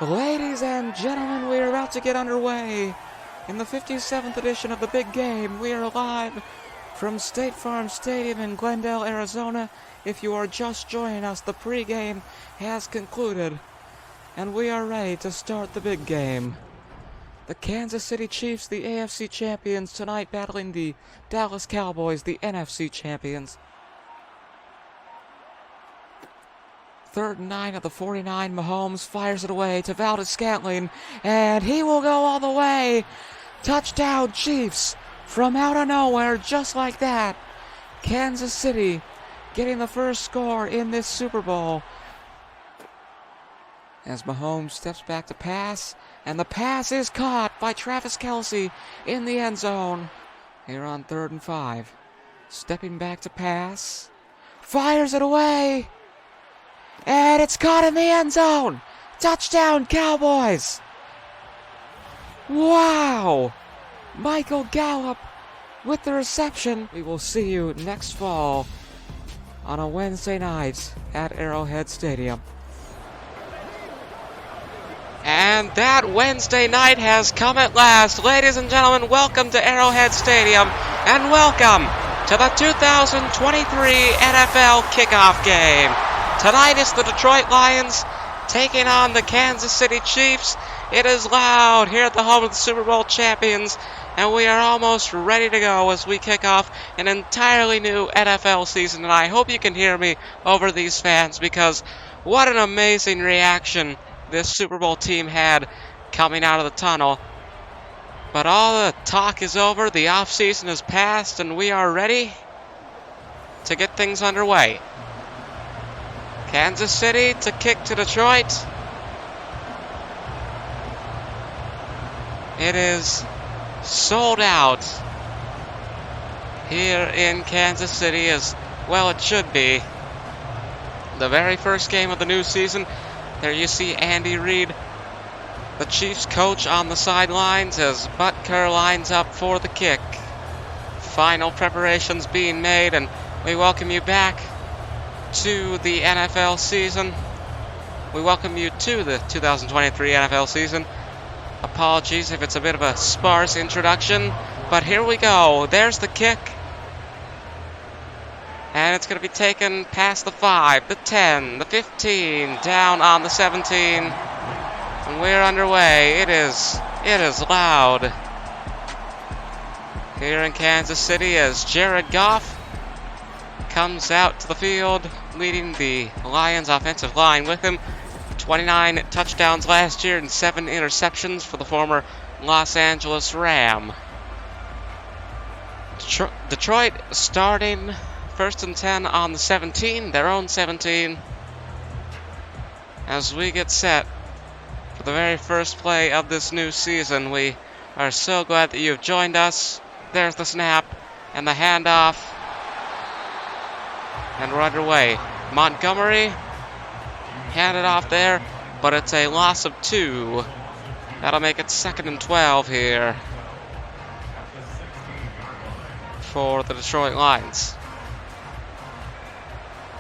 Ladies and gentlemen, we are about to get underway in the 57th edition of the Big Game. We are live from State Farm Stadium in Glendale, Arizona. If you are just joining us, the pregame has concluded, and we are ready to start the Big Game. The Kansas City Chiefs, the AFC champions, tonight battling the Dallas Cowboys, the NFC champions. 3rd and 9 at the 49. Mahomes fires it away to Valdez-Scantling, and he will go all the way. Touchdown, Chiefs, from out of nowhere, just like that. Kansas City getting the first score in this Super Bowl. As Mahomes steps back to pass, and the pass is caught by Travis Kelce in the end zone. Here on 3rd and 5. Stepping back to pass, fires it away. And it's caught in the end zone. Touchdown, Cowboys. Wow. Michael Gallup with the reception. We will see you next fall on a Wednesday night at Arrowhead Stadium. And that Wednesday night has come at last. Ladies and gentlemen, welcome to Arrowhead Stadium and welcome to the 2023 NFL Kickoff Game. Tonight is the Detroit Lions taking on the Kansas City Chiefs. It is loud here at the home of the Super Bowl champions, and we are almost ready to go as we kick off an entirely new NFL season. And I hope you can hear me over these fans, because what an amazing reaction this Super Bowl team had coming out of the tunnel. But all the talk is over, the offseason has passed, and we are ready to get things underway. Kansas City to kick to Detroit. It is sold out here in Kansas City, as well it should be. The very first game of the new season. There you see Andy Reid, the Chiefs coach, on the sidelines as Butker lines up for the kick. Final preparations being made, and we welcome you back to the NFL season. We welcome you to the 2023 NFL season. Apologies if it's a bit of a sparse introduction, but here we go. There's the kick. And it's going to be taken past the 5, the 10, the 15, down on the 17. And we're underway. It is loud here in Kansas City as Jared Goff comes out to the field, leading the Lions offensive line with him. 29 touchdowns last year and 7 interceptions for the former Los Angeles Ram. Detroit starting 1st and 10 on the 17, their own 17, as we get set for the very first play of this new season. We are so glad that you have joined us. There's the snap and the handoff. And we're underway. Montgomery handed off there, but it's a loss of 2. That'll make it 2nd and 12 here for the Detroit Lions.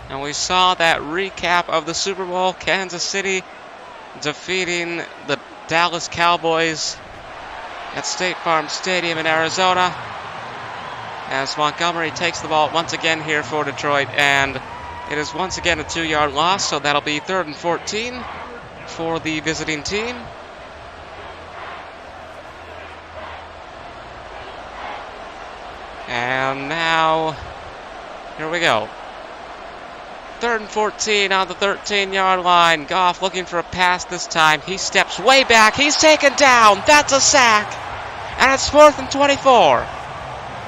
And we saw that recap of the Super Bowl. Kansas City defeating the Dallas Cowboys at State Farm Stadium in Arizona, as Montgomery takes the ball once again here for Detroit, and it is once again a 2-yard loss, so that'll be 3rd and 14 for the visiting team. And now, here we go. 3rd and 14 on the 13-yard line. Goff looking for a pass this time. He steps way back. He's taken down. That's a sack. And it's 4th and 24.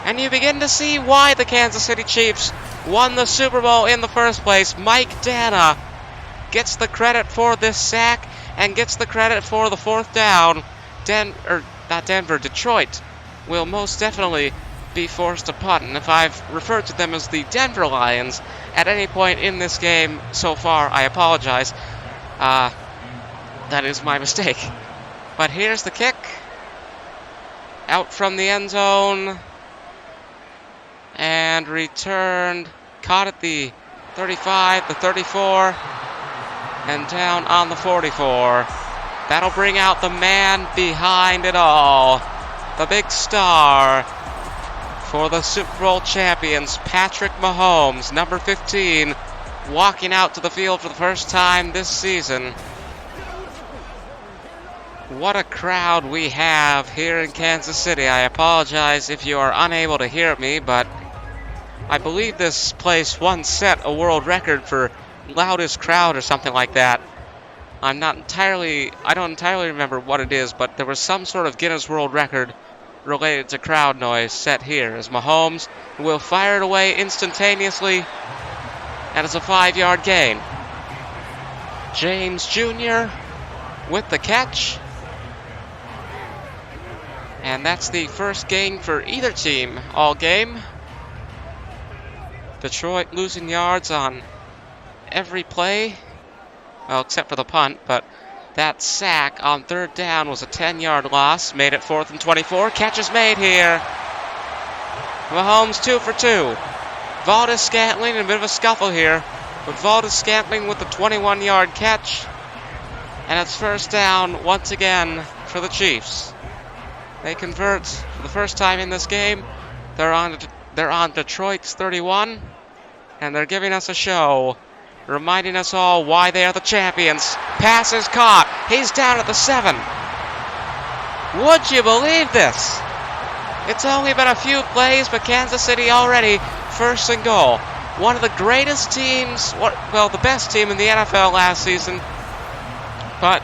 And you begin to see why the Kansas City Chiefs won the Super Bowl in the first place. Mike Dana gets the credit for this sack and gets the credit for the 4th down. Detroit will most definitely be forced to punt. And if I've referred to them as the Denver Lions at any point in this game so far, I apologize. That is my mistake. But here's the kick. Out from the end zone. And returned. Caught at the 35, the 34. And down on the 44. That'll bring out the man behind it all. The big star for the Super Bowl champions, Patrick Mahomes, number 15, walking out to the field for the first time this season. What a crowd we have here in Kansas City. I apologize if you are unable to hear me, but I believe this place once set a world record for loudest crowd or something like that. I don't entirely remember what it is, but there was some sort of Guinness World Record related to crowd noise set here as Mahomes will fire it away instantaneously, and it's a 5-yard gain. James Jr. with the catch. And that's the first gain for either team all game. Detroit losing yards on every play. Well, except for the punt, but that sack on third down was a 10-yard loss. Made it 4th and 24. Catch is made here. Mahomes 2 for 2. Valdez-Scantling in a bit of a scuffle here. But Valdez-Scantling with the 21-yard catch. And it's first down once again for the Chiefs. They convert for the first time in this game. They're on Detroit's 31, and they're giving us a show, reminding us all why they are the champions. Pass is caught. He's down at the 7. Would you believe this? It's only been a few plays, but Kansas City already first and goal. One of the greatest teams, the best team in the NFL last season, but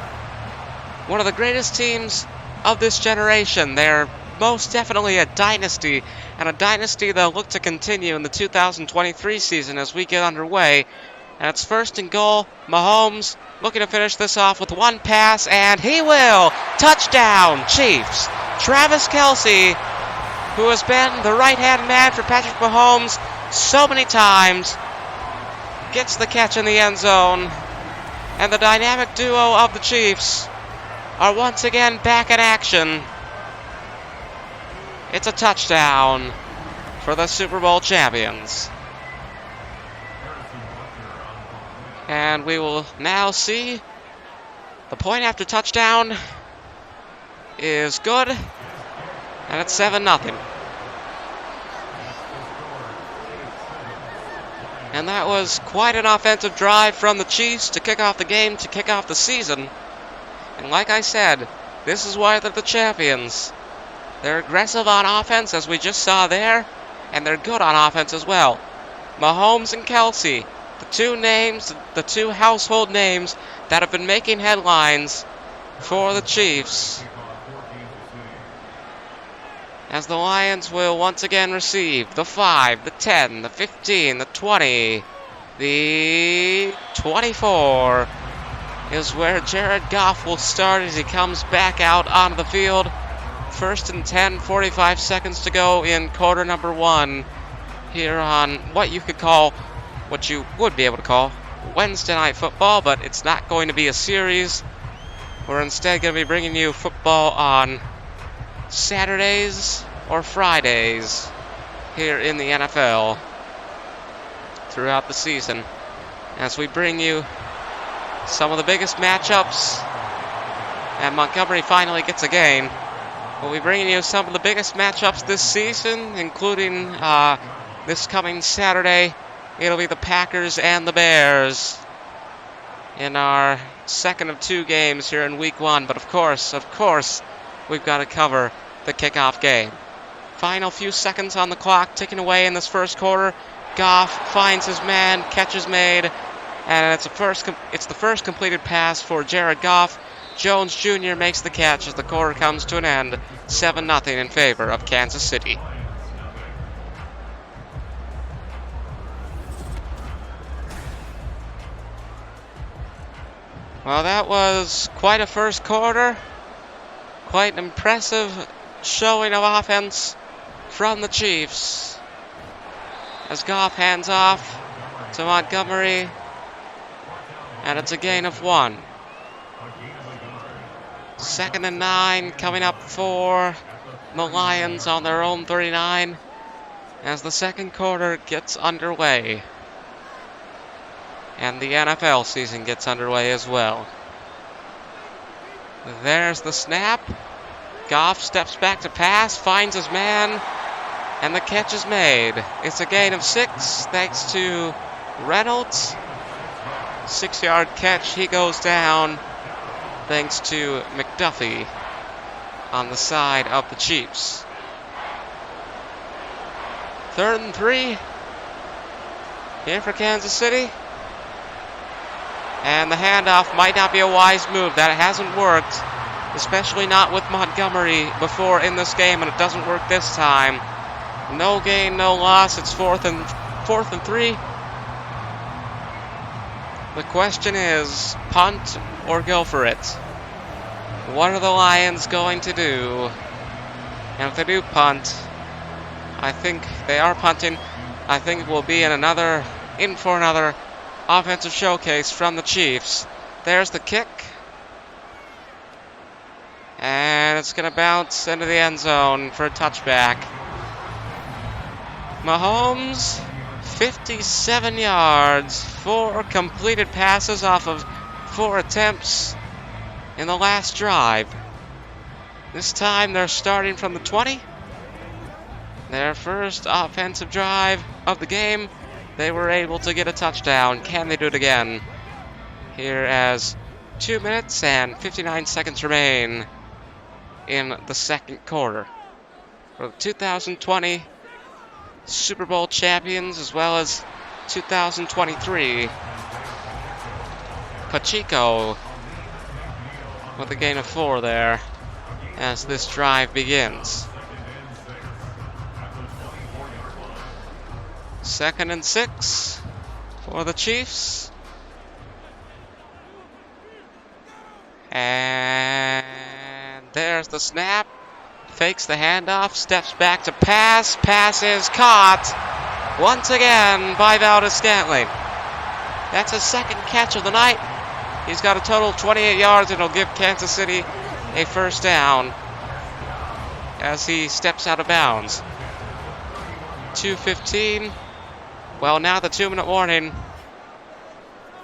one of the greatest teams of this generation. They're most definitely a dynasty, and a dynasty they'll look to continue in the 2023 season as we get underway. And it's first and goal. Mahomes looking to finish this off with one pass, and he will. Touchdown, Chiefs. Travis Kelce, who has been the right-hand man for Patrick Mahomes so many times, gets the catch in the end zone. And the dynamic duo of the Chiefs are once again back in action. It's a touchdown for the Super Bowl champions. And we will now see the point after touchdown is good, and it's 7-0. And that was quite an offensive drive from the Chiefs to kick off the game, to kick off the season. And like I said, this is why they're the champions. They're aggressive on offense, as we just saw there, and they're good on offense as well. Mahomes and Kelce, the two household names that have been making headlines for the Chiefs. As the Lions will once again receive the 5, the 10, the 15, the 20, the 24 is where Jared Goff will start as he comes back out onto the field. First and 10, 45 seconds to go in quarter number 1 here on what you would be able to call Wednesday Night Football, but it's not going to be a series. We're instead going to be bringing you football on Saturdays or Fridays here in the NFL throughout the season, as we bring you some of the biggest matchups, and Montgomery finally gets a gain. We'll be bringing you some of the biggest matchups this season, including this coming Saturday. It'll be the Packers and the Bears in our second of 2 games here in Week 1. But of course, we've got to cover the kickoff game. Final few seconds on the clock, ticking away in this first quarter. Goff finds his man, catch is made, and it's the first completed pass for Jared Goff. Jones Jr. makes the catch as the quarter comes to an end, 7-0 in favor of Kansas City. Well, that was quite a first quarter. Quite an impressive showing of offense from the Chiefs. As Goff hands off to Montgomery, and it's a gain of 1. 2nd and 9 coming up for the Lions on their own 39 as the second quarter gets underway. And the NFL season gets underway as well. There's the snap. Goff steps back to pass, finds his man, and the catch is made. It's a gain of 6 thanks to Reynolds. 6-yard catch. He goes down thanks to McDuffie on the side of the Chiefs. 3rd and 3 here for Kansas City. And the handoff might not be a wise move. That hasn't worked, especially not with Montgomery before in this game, and it doesn't work this time. No gain, no loss. It's 4th and 3. The question is, punt or go for it? What are the Lions going to do? And if they do punt, I think they are punting. I think it will be in for another offensive showcase from the Chiefs. There's the kick. And it's going to bounce into the end zone for a touchback. Mahomes, 57 yards, 4 completed passes off of 4 attempts in the last drive. This time they're starting from the 20. Their first offensive drive of the game, they were able to get a touchdown. Can they do it again? Here as 2 minutes and 59 seconds remain in the second quarter. For the 2020 Super Bowl champions as well as 2023. Pacheco with a gain of 4 there as this drive begins. 2nd and 6 for the Chiefs. And there's the snap. Fakes the handoff, steps back to pass. Pass is caught once again by Valdez-Scantling. That's his 2nd catch of the night. He's got a total of 28 yards, and it'll give Kansas City a first down as he steps out of bounds. 2:15. Well, now the 2-minute warning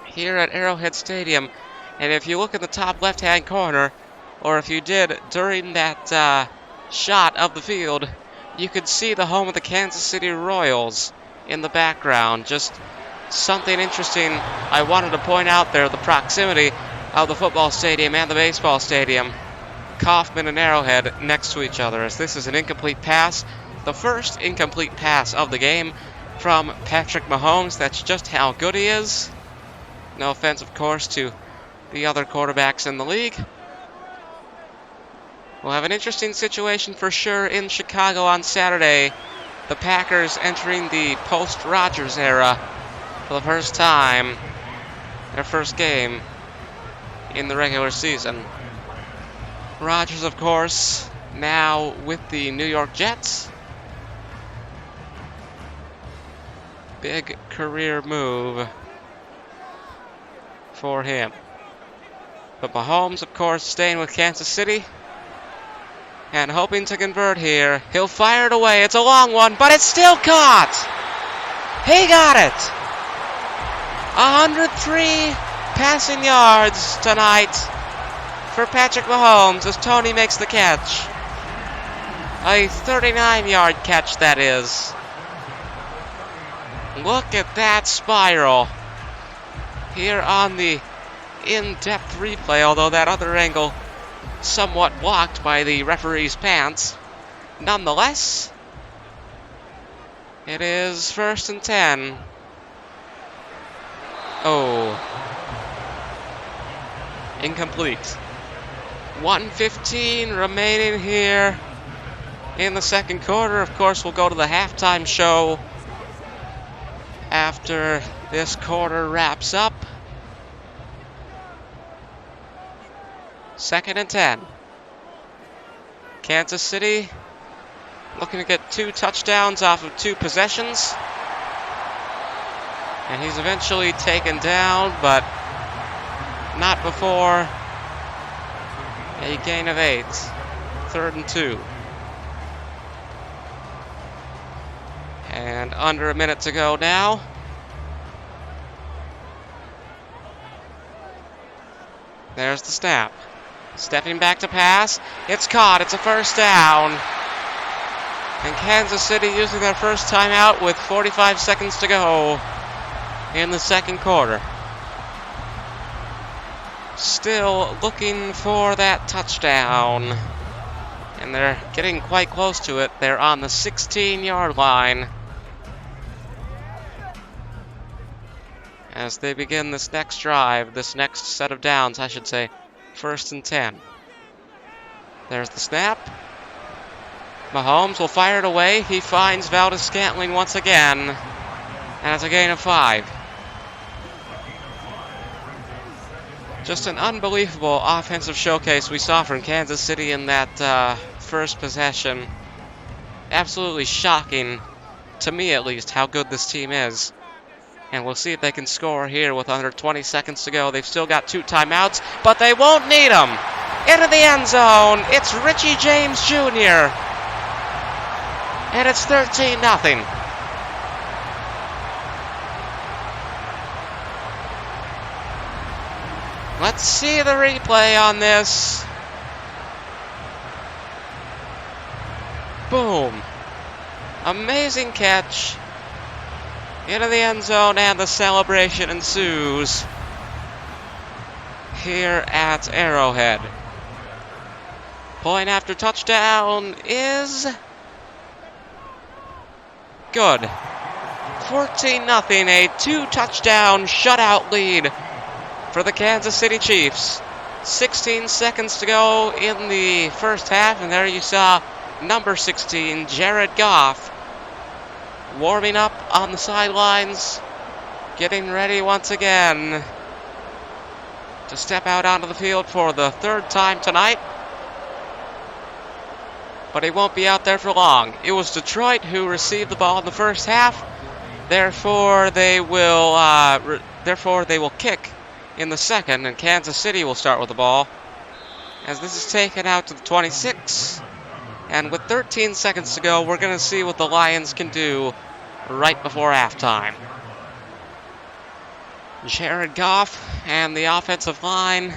here at Arrowhead Stadium. And if you look in the top left-hand corner, or if you did during that shot of the field, you could see the home of the Kansas City Royals in the background. Just something interesting I wanted to point out there, the proximity of the football stadium and the baseball stadium. Kauffman and Arrowhead next to each other, as this is an incomplete pass. The first incomplete pass of the game from Patrick Mahomes. That's just how good he is. No offense, of course, to the other quarterbacks in the league. We'll have an interesting situation for sure in Chicago on Saturday. The Packers entering the post-Rodgers era for the first time. Their first game in the regular season. Rodgers, of course, now with the New York Jets. Big career move for him. But Mahomes, of course, staying with Kansas City and hoping to convert here. He'll fire it away. It's a long one, but it's still caught. He got it. 103 passing yards tonight for Patrick Mahomes as Tony makes the catch. A 39-yard catch, that is. Look at that spiral here on the in-depth replay, although that other angle somewhat blocked by the referee's pants. Nonetheless, it is 1st and 10. Oh. Incomplete. 1:15 remaining here in the second quarter. Of course, we'll go to the halftime show after this quarter wraps up. 2nd and 10. Kansas City looking to get 2 touchdowns off of 2 possessions. And he's eventually taken down, but not before a gain of 8. 3rd and 2. And under a minute to go now. There's the snap. Stepping back to pass. It's caught. It's a first down. And Kansas City using their first timeout with 45 seconds to go in the second quarter. Still looking for that touchdown. And they're getting quite close to it. They're on the 16-yard line as they begin this next drive, this next set of downs, I should say. 1st and 10. There's the snap. Mahomes will fire it away. He finds Valdez-Scantling once again. And it's a gain of 5. Just an unbelievable offensive showcase we saw from Kansas City in that first possession. Absolutely shocking, to me at least, how good this team is. And we'll see if they can score here with under 20 seconds to go. They've still got 2 timeouts, but they won't need them. Into the end zone, it's Richie James Jr. And it's 13-0. Let's see the replay on this. Boom. Amazing catch. Into the end zone, and the celebration ensues here at Arrowhead. Point after touchdown is good. 14-0, a 2-touchdown shutout lead for the Kansas City Chiefs. 16 seconds to go in the first half, and there you saw number 16, Jared Goff, warming up on the sidelines, getting ready once again to step out onto the field for the 3rd time tonight. But he won't be out there for long. It was Detroit who received the ball in the first half. Therefore, they will kick in the second, and Kansas City will start with the ball as this is taken out to the 26. And with 13 seconds to go, we're going to see what the Lions can do right before halftime. Jared Goff and the offensive line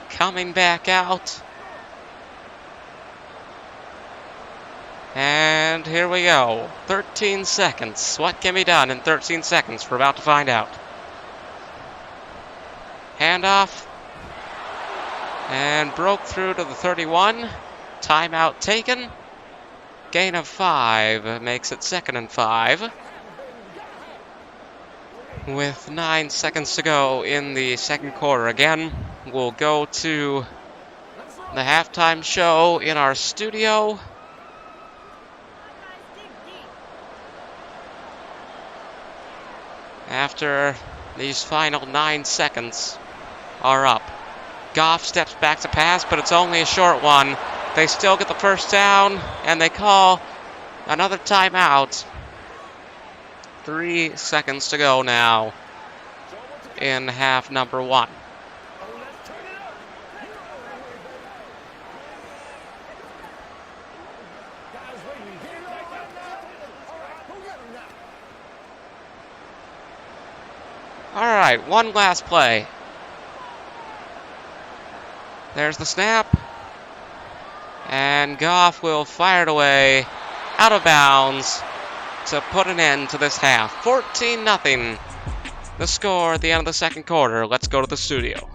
coming back out. And here we go. 13 seconds. What can be done in 13 seconds? We're about to find out. Handoff. And broke through to the 31. Timeout taken. Gain of 5 makes it 2nd and 5. With 9 seconds to go in the second quarter. Again, we'll go to the halftime show in our studio. After these final 9 seconds are up. Goff steps back to pass, but it's only a short one. They still get the first down, and they call another timeout. 3 seconds to go now in half number 1. All right, one last play. There's the snap. And Goff will fire it away out of bounds to put an end to this half. 14-0. The score at the end of the second quarter. Let's go to the studio.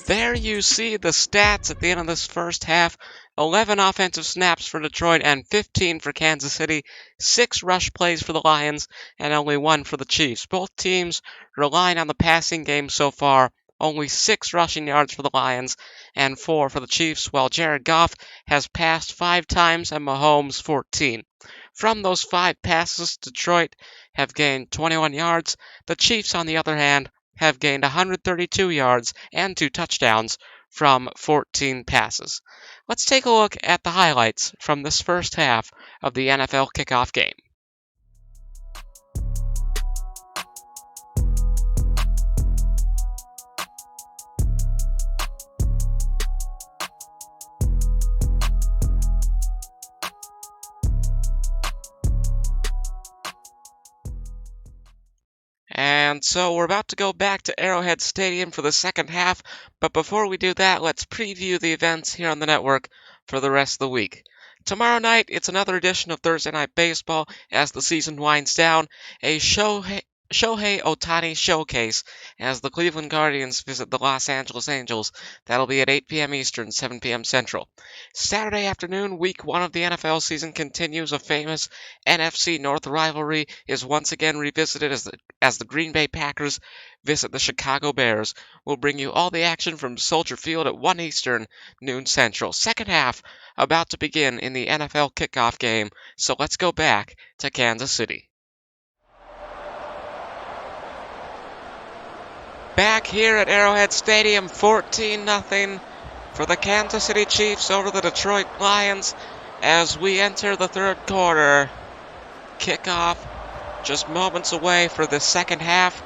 There you see the stats at the end of this first half. 11 offensive snaps for Detroit and 15 for Kansas City. 6 rush plays for the Lions and only 1 for the Chiefs. Both teams relying on the passing game so far. Only 6 rushing yards for the Lions and 4 for the Chiefs, while Jared Goff has passed 5 times and Mahomes 14. From those 5 passes, Detroit have gained 21 yards. The Chiefs, on the other hand, have gained 132 yards and 2 touchdowns from 14 passes. Let's take a look at the highlights from this first half of the NFL Kickoff Game. And And so we're about to go back to Arrowhead Stadium for the second half, but before we do that, let's preview the events here on the network for the rest of the week. Tomorrow night, it's another edition of Thursday Night Baseball as the season winds down, a Shohei Ohtani showcase as the Cleveland Guardians visit the Los Angeles Angels. That'll be at 8 p.m. Eastern, 7 p.m. Central. Saturday afternoon, week 1 of the NFL season continues. A famous NFC North rivalry is once again revisited as the Green Bay Packers visit the Chicago Bears. We'll bring you all the action from Soldier Field at 1 Eastern, noon Central. Second half about to begin in the NFL Kickoff Game, so let's go back to Kansas City. Back here at Arrowhead Stadium, 14-0 for the Kansas City Chiefs over the Detroit Lions as we enter the third quarter. Kickoff just moments away for the second half,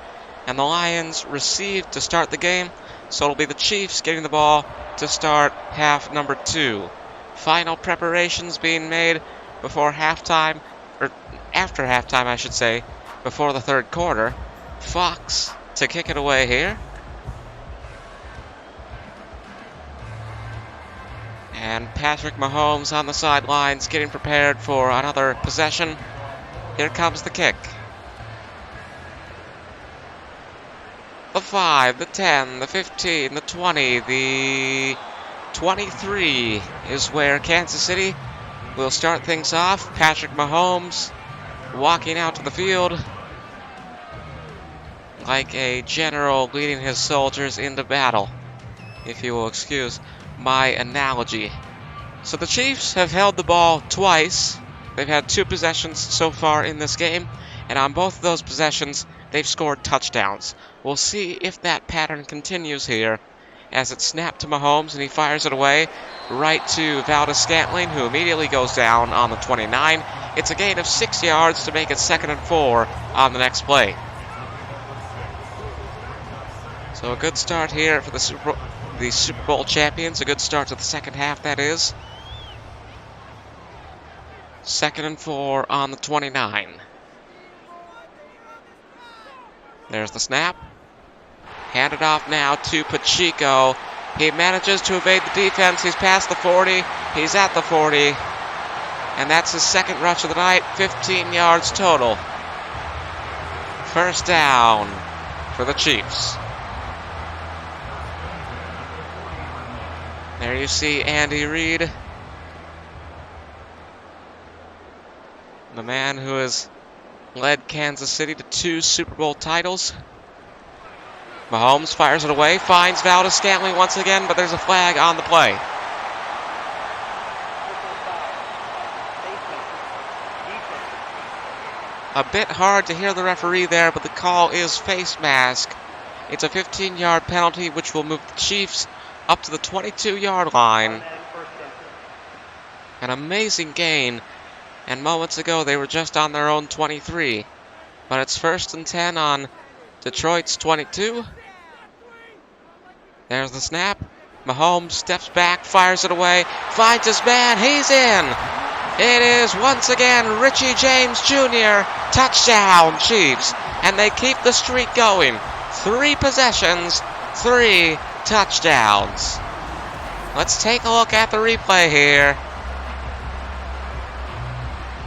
and the Lions receive to start the game, so it'll be the Chiefs getting the ball to start half number 2. Final preparations being made before halftime, or after halftime, I should say, before the third quarter. Fox to kick it away here. And Patrick Mahomes on the sidelines getting prepared for another possession. Here comes the kick. The 5, the 10, the 15, the 20, the 23 is where Kansas City will start things off. Patrick Mahomes walking out to the field like a general leading his soldiers into battle, if you will excuse my analogy. So the Chiefs have held the ball twice. They've had 2 possessions so far in this game, and on both of those possessions, they've scored touchdowns. We'll see if that pattern continues here as it's snapped to Mahomes, and he fires it away right to Valdes-Scantling, who immediately goes down on the 29. It's a gain of 6 yards to make it 2nd and 4 on the next play. So a good start here for the Super Bowl champions. A good start to the second half, that is. 2nd and 4 on the 29. There's the snap. Handed off now to Pacheco. He manages to evade the defense. He's past the 40. He's at the 40. And that's his second rush of the night. 15 yards total. First down for the Chiefs. There you see Andy Reid, the man who has led Kansas City to 2 Super Bowl titles. Mahomes fires it away, finds Valdes-Scantling once again, but there's a flag on the play. A bit hard to hear the referee there, but the call is face mask. It's a 15-yard penalty, which will move the Chiefs up to the 22-yard line. An amazing gain, and moments ago they were just on their own 23. But it's 1st and 10 on Detroit's 22. There's the snap. Mahomes steps back, fires it away, finds his man, he's in! It is once again Richie James Jr. Touchdown, Chiefs, and they keep the streak going. 3 possessions, 3 touchdowns. Let's take a look at the replay here.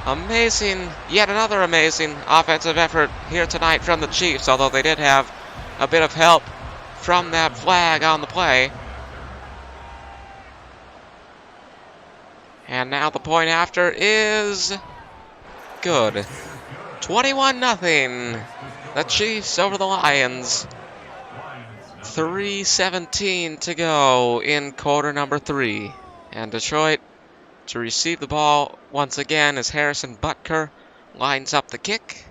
Amazing, yet another amazing offensive effort here tonight from the Chiefs, although they did have a bit of help from that flag on the play. And now the point after is good. 21-0. The Chiefs over the Lions. 3:17 to go in quarter number 3. And Detroit to receive the ball once again as Harrison Butker lines up the kick.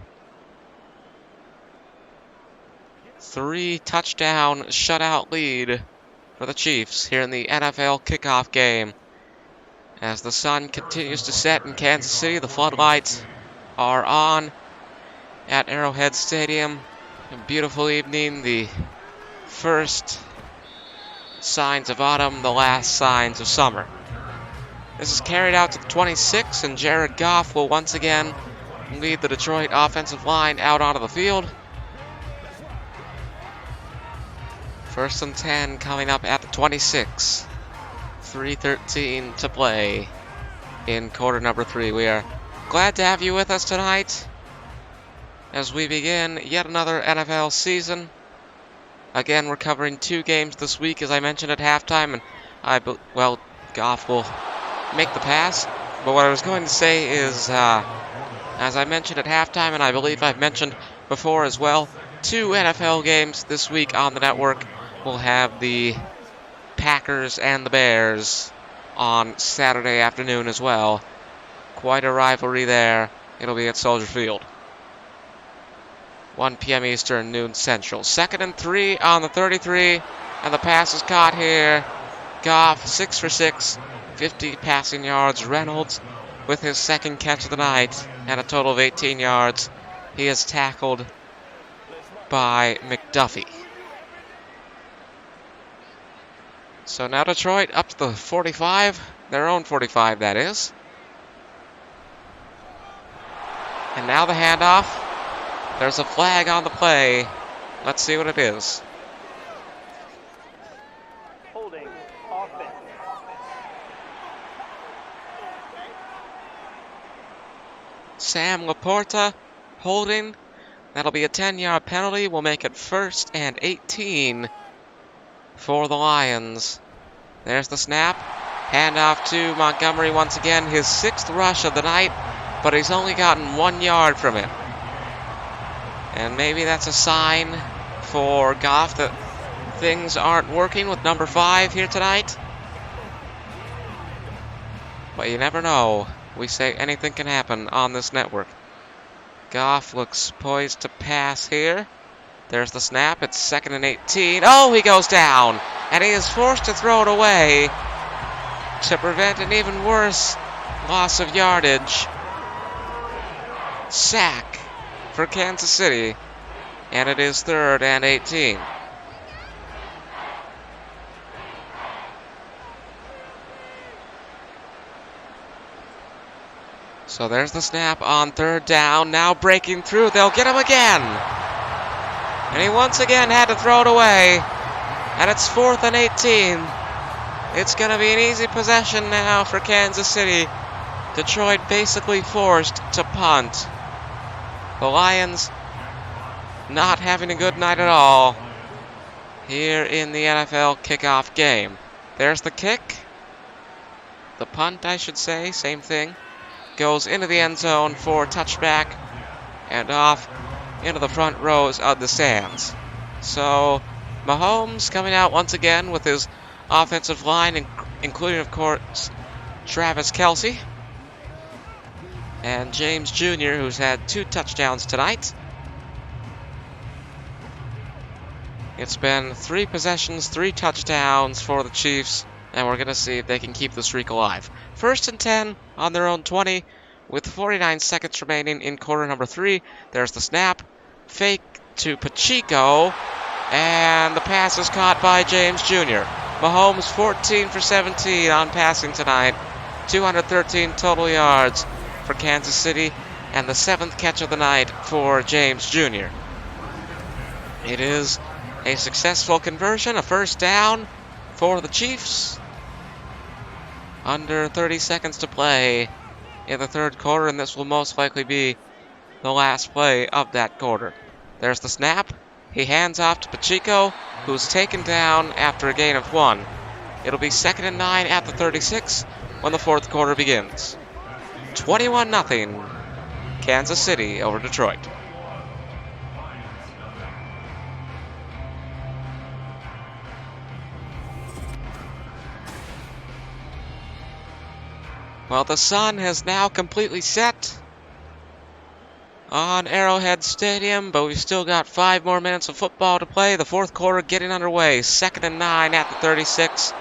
3 touchdown shutout lead for the Chiefs here in the NFL Kickoff Game. As the sun continues to set in Kansas City, the floodlights are on at Arrowhead Stadium. A beautiful evening, the first signs of autumn, the last signs of summer. This is carried out to the 26, and Jared Goff will once again lead the Detroit offensive line out onto the field. First and 10 coming up at the 26. 3:13 to play in quarter number 3. We are glad to have you with us tonight as we begin yet another NFL season. Again, we're covering 2 games this week, as I mentioned at halftime, and Goff will make the pass. But what I was going to say is, as I mentioned at halftime, and I believe I've mentioned before as well, 2 NFL games this week on the network. We'll have the Packers and the Bears on Saturday afternoon as well. Quite a rivalry there. It'll be at Soldier Field. 1 p.m. Eastern, noon Central. 2nd and 3 on the 33, and the pass is caught here. Goff, 6 for 6, 50 passing yards. Reynolds with his 2nd catch of the night and a total of 18 yards. He is tackled by McDuffie. So now Detroit up to the 45, their own 45 that is. And now the handoff. There's a flag on the play. Let's see what it is. Holding offense. Sam Laporta holding. That'll be a 10-yard penalty. We'll make it 1st and 18 for the Lions. There's the snap. Handoff to Montgomery once again. His 6th rush of the night, but he's only gotten 1 yard from it. And maybe that's a sign for Goff that things aren't working with number 5 here tonight. But you never know. We say anything can happen on this network. Goff looks poised to pass here. There's the snap. It's 2nd and 18. Oh, he goes down. And he is forced to throw it away to prevent an even worse loss of yardage. Sack for Kansas City, and it is 3rd and 18. So there's the snap on 3rd down. Now breaking through. They'll get him again. And he once again had to throw it away. And it's 4th and 18. It's going to be an easy possession now for Kansas City. Detroit basically forced to punt. The Lions not having a good night at all here in the NFL Kickoff Game. There's the kick. The punt, I should say, same thing. Goes into the end zone for a touchback and off into the front rows of the stands. So Mahomes coming out once again with his offensive line, including, of course, Travis Kelce. And James Jr., who's had 2 touchdowns tonight. It's been 3 possessions, 3 touchdowns for the Chiefs, and we're going to see if they can keep the streak alive. 1st and 10 on their own 20 with 49 seconds remaining in quarter number 3. There's the snap. Fake to Pacheco, and the pass is caught by James Jr. Mahomes 14 for 17 on passing tonight. 213 total yards for Kansas City, and the 7th catch of the night for James Jr. It is a successful conversion, a 1st down for the Chiefs. Under 30 seconds to play in the 3rd quarter, and this will most likely be the last play of that quarter. There's the snap. He hands off to Pacheco, who's taken down after a gain of 1. It'll be 2nd and 9 at the 36 when the 4th quarter begins. 21-0 Kansas City over Detroit. Well, the sun has now completely set on Arrowhead Stadium, but we've still got 5 more minutes of football to play. The 4th quarter getting underway. 2nd and 9 at the 36.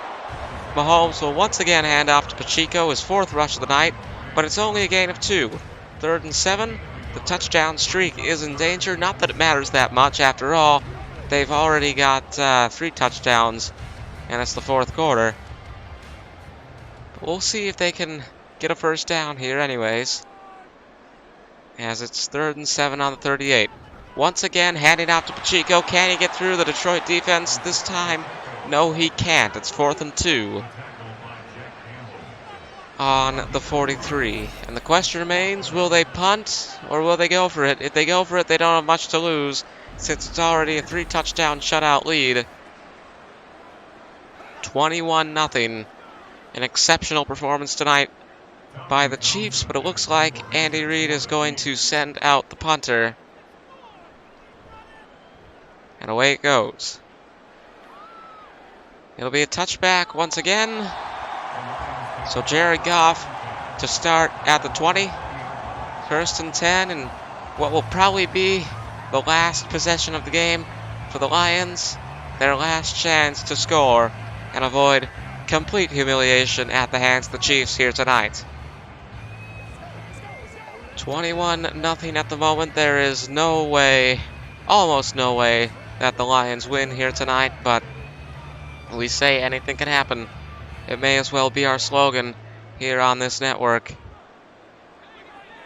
Mahomes will once again hand off to Pacheco, his 4th rush of the night, but it's only a gain of 2. 3rd and 7. The touchdown streak is in danger. Not that it matters that much. After all, they've already got 3 touchdowns, and it's the 4th quarter. But we'll see if they can get a 1st down here anyways, as it's 3rd and 7 on the 38. Once again, handing out to Pacheco. Can he get through the Detroit defense this time? No, he can't. It's 4th and 2 on the 43. And the question remains, will they punt or will they go for it? If they go for it, they don't have much to lose since it's already a 3-touchdown shutout lead. 21-0. An exceptional performance tonight by the Chiefs, but it looks like Andy Reid is going to send out the punter. And away it goes. It'll be a touchback once again. So Jared Goff to start at the 20. 1st and 10, and what will probably be the last possession of the game for the Lions. Their last chance to score and avoid complete humiliation at the hands of the Chiefs here tonight. 21-0 at the moment. There is no way, almost no way, that the Lions win here tonight, but we say anything can happen. It may as well be our slogan here on this network,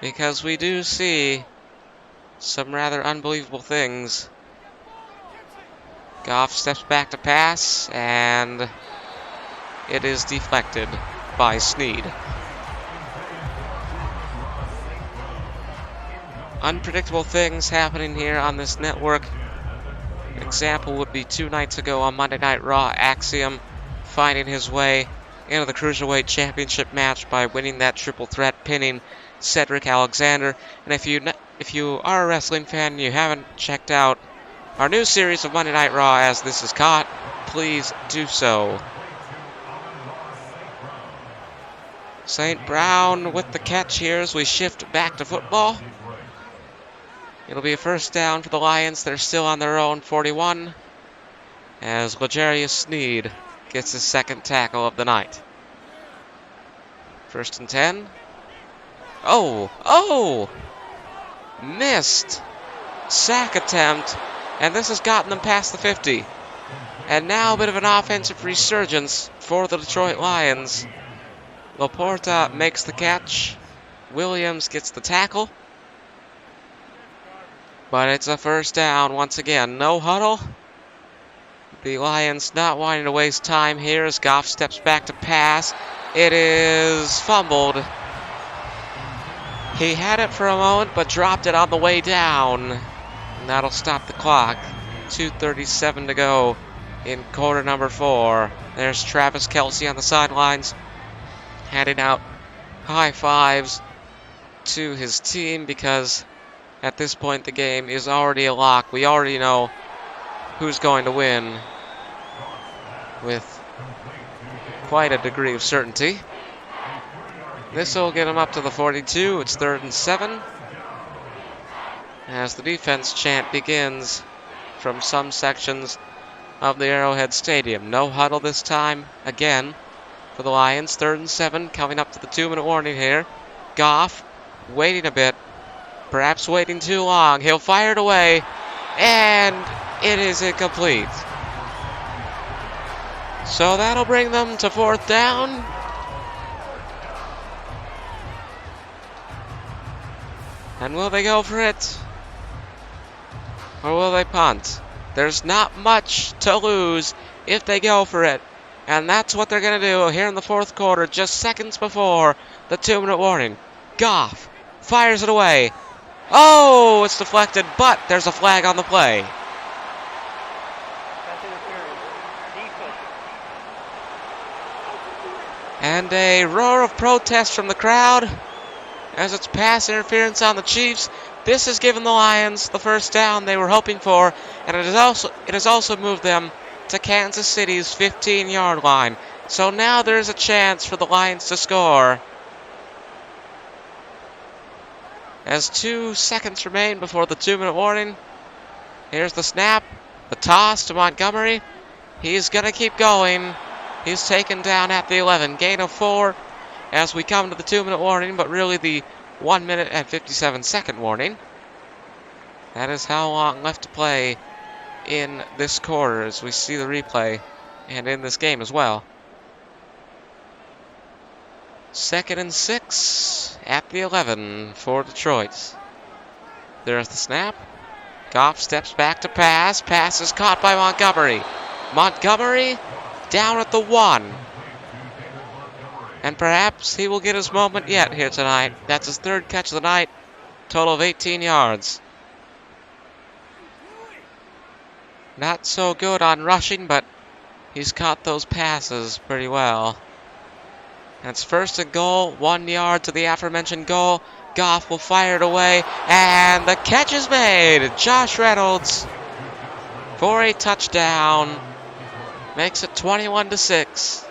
because we do see some rather unbelievable things. Goff steps back to pass, and it is deflected by Snead. Unpredictable things happening here on this network. An example would be 2 nights ago on Monday Night Raw, Axiom finding his way into the Cruiserweight Championship match by winning that triple threat, pinning Cedric Alexander. And if you are a wrestling fan and you haven't checked out our new series of Monday Night Raw as this is caught, please do so. St. Brown with the catch here as we shift back to football. It'll be a 1st down for the Lions. They're still on their own 41 as L'Jarius Snead gets his 2nd tackle of the night. 1st and 10. Oh! Missed. Sack attempt. And this has gotten them past the 50. And now a bit of an offensive resurgence for the Detroit Lions. Laporta makes the catch. Williams gets the tackle. But it's a 1st down once again. No huddle. The Lions not wanting to waste time here as Goff steps back to pass. It is fumbled. He had it for a moment, but dropped it on the way down. And that'll stop the clock. 2:37 to go in quarter number 4. There's Travis Kelce on the sidelines, handing out high fives to his team because at this point the game is already a lock. We already know who's going to win with quite a degree of certainty. This will get him up to the 42. It's 3rd and 7. As the defense chant begins from some sections of the Arrowhead Stadium. No huddle this time, again, for the Lions. 3rd and 7, coming up to the 2-minute warning here. Goff waiting a bit, perhaps waiting too long. He'll fire it away, and it is incomplete. So that'll bring them to 4th down. And will they go for it? Or will they punt? There's not much to lose if they go for it. And that's what they're going to do here in the 4th quarter, just seconds before the 2-minute warning. Goff fires it away. Oh, it's deflected, but there's a flag on the play. And a roar of protest from the crowd as it's pass interference on the Chiefs. This has given the Lions the 1st down they were hoping for, and it has also moved them to Kansas City's 15-yard line. So now there's a chance for the Lions to score. As 2 seconds remain before the 2-minute warning. Here's the snap, the toss to Montgomery. He's going to keep going. He's taken down at the 11. Gain of 4 as we come to the 2-minute warning, but really the 1 minute and 57-second warning. That is how long left to play in this quarter as we see the replay and in this game as well. 2nd and 6 at the 11 for Detroit. There's the snap. Goff steps back to pass. Pass is caught by Montgomery. Montgomery down at the 1. And perhaps he will get his moment yet here tonight. That's his 3rd catch of the night. Total of 18 yards. Not so good on rushing, but he's caught those passes pretty well. And it's 1st and goal, 1 yard to the aforementioned goal. Goff will fire it away, and the catch is made. Josh Reynolds for a touchdown. Makes it 21-6.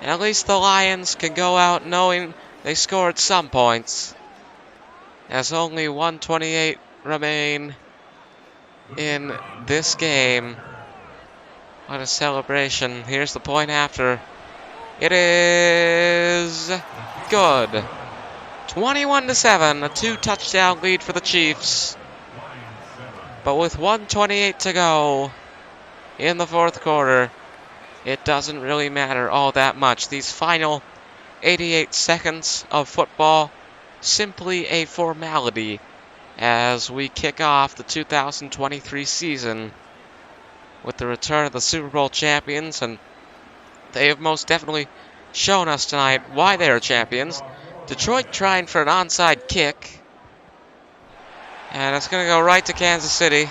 And at least the Lions can go out knowing they scored some points, as only 1:28 remain in this game. What a celebration. Here's the point after. It is good. 21-7, a 2-touchdown lead for the Chiefs. But with 1:28 to go in the 4th quarter, it doesn't really matter all that much. These final 88 seconds of football, simply a formality as we kick off the 2023 season with the return of the Super Bowl champions, and they have most definitely shown us tonight why they are champions. Detroit trying for an onside kick, and it's going to go right to Kansas City.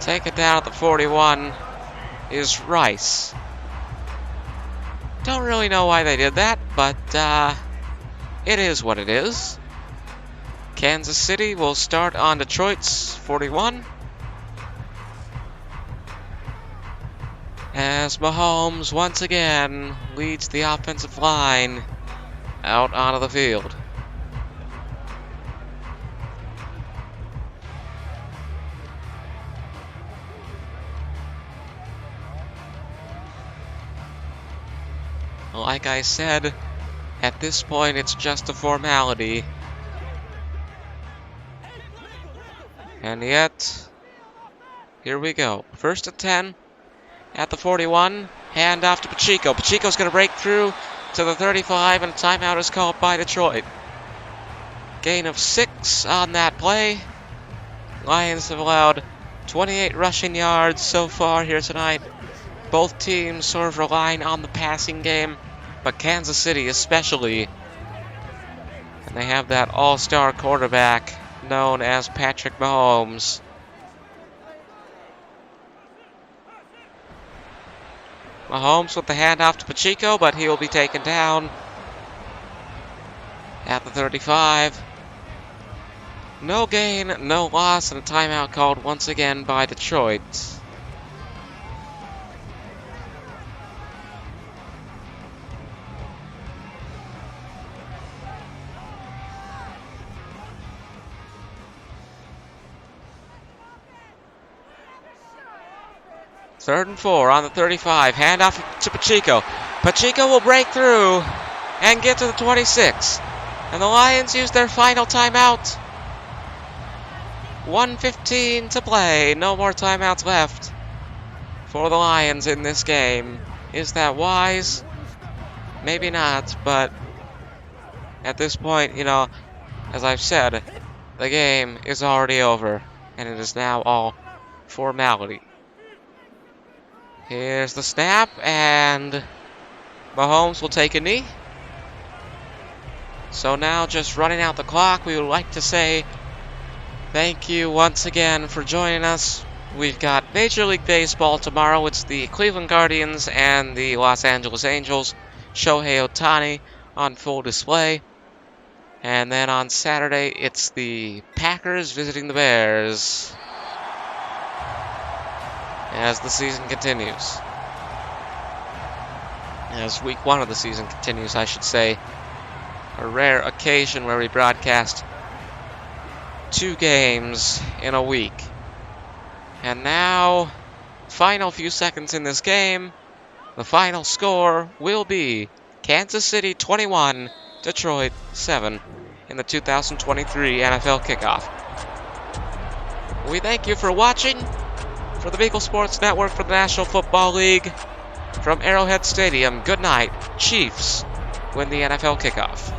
Take it down at the 41 is Rice. Don't really know why they did that, but it is what it is. Kansas City will start on Detroit's 41. As Mahomes once again leads the offensive line out onto the field. Like I said, at this point it's just a formality. And yet, here we go. 1st and 10 at the 41. Hand off to Pacheco. Pacheco's going to break through to the 35, and a timeout is called by Detroit. Gain of 6 on that play. Lions have allowed 28 rushing yards so far here tonight. Both teams sort of relying on the passing game, but Kansas City especially. And they have that all-star quarterback known as Patrick Mahomes. Mahomes with the handoff to Pacheco, but he will be taken down at the 35. No gain, no loss, and a timeout called once again by Detroit. Third and 4 on the 35. Handoff to Pacheco. Pacheco will break through and get to the 26. And the Lions use their final timeout. 1:15 to play. No more timeouts left for the Lions in this game. Is that wise? Maybe not, but at this point, you know, as I've said, the game is already over, and it is now all formality. Here's the snap, and Mahomes will take a knee. So now, just running out the clock, we would like to say thank you once again for joining us. We've got Major League Baseball tomorrow. It's the Cleveland Guardians and the Los Angeles Angels. Shohei Ohtani on full display. And then on Saturday, it's the Packers visiting the Bears as the season continues. As week 1 of the season continues, I should say. A rare occasion where we broadcast 2 games in a week. And now, final few seconds in this game, the final score will be Kansas City 21, Detroit 7 in the 2023 NFL Kickoff. We thank you for watching. For the Beagle Sports Network for the National Football League, from Arrowhead Stadium, good night. Chiefs win the NFL Kickoff.